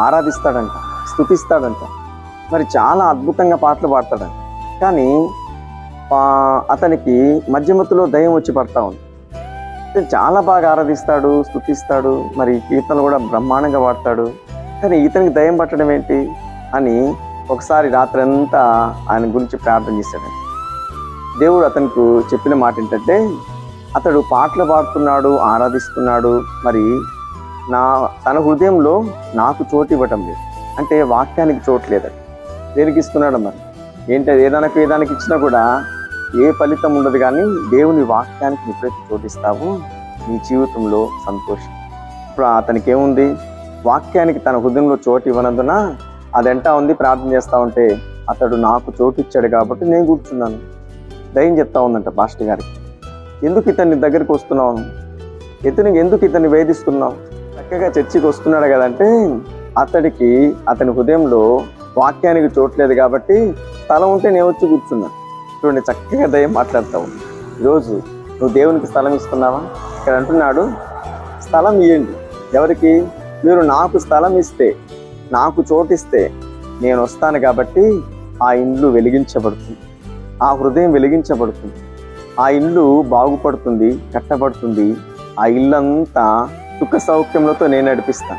ఆరాధిస్తాడంట, స్తుతిస్తాడంట, మరి చాలా అద్భుతంగా పాటలు పాడతాడంట. కానీ అతనికి మధ్యమత్తులో దయ్యం వచ్చి పడతా ఉంది. చాలా బాగా ఆరాధిస్తాడు, స్తుతిస్తాడు, మరి కీర్తనలు కూడా బ్రహ్మాండంగా పాడతాడు. కానీ ఇతనికి దయ్యం పట్టడం ఏంటి అని ఒకసారి రాత్రి అంతా ఆయన గురించి ప్రార్థన చేశాడు. దేవుడు అతనికి చెప్పిన మాట ఏంటంటే, అతడు పాటలు పాడుతున్నాడు, ఆరాధిస్తున్నాడు, మరి తన హృదయంలో నాకు చోటు ఇవ్వటం లేదు. అంటే వాక్యానికి చోటు లేదట. దేనికి ఇస్తున్నాడు మరి? ఏంటంటే ఏదానికి ఇచ్చినా కూడా ఏ ఫలితం ఉండదు. కానీ దేవుని వాక్యానికి ఎప్పుడైతే చోటిస్తావో నీ జీవితంలో సంతోషం. ఇప్పుడు అతనికి ఏముంది? వాక్యానికి తన హృదయంలో చోటు ఇవ్వనందున అదంటా ఉంది. ప్రార్థన చేస్తూ ఉంటే అతడు నాకు చోటు ఇచ్చాడు కాబట్టి నేను కూర్చున్నాను. దయ్యం చెప్తా ఉందంట పాస్టర్ గారికి, ఎందుకు ఇతన్ని దగ్గరికి వస్తున్నావు, ఎందుకు ఇతన్ని వేధిస్తున్నావు? చక్కగా చర్చికి వస్తున్నాడు కదంటే అతని హృదయంలో వాక్యానికి చోట్లేదు కాబట్టి స్థలం ఉంటే నేను వచ్చి కూర్చున్నాను. చూడండి, చక్కగా దయ్యం మాట్లాడతావు. ఈరోజు నువ్వు దేవునికి స్థలం ఇస్తున్నావా? ఇక్కడ అంటున్నాడు, స్థలం ఇవ్వండి. ఎవరికి? మీరు నాకు స్థలం ఇస్తే, నాకు చోటిస్తే నేను వస్తాను కాబట్టి ఆ ఇండ్లు వెలిగించబడుతుంది, ఆ హృదయం వెలిగించబడుతుంది, ఆ ఇల్లు బాగుపడుతుంది, కట్టబడుతుంది. ఆ ఇల్లంతా సుఖ సౌఖ్యములతో నేను నడిపిస్తాను.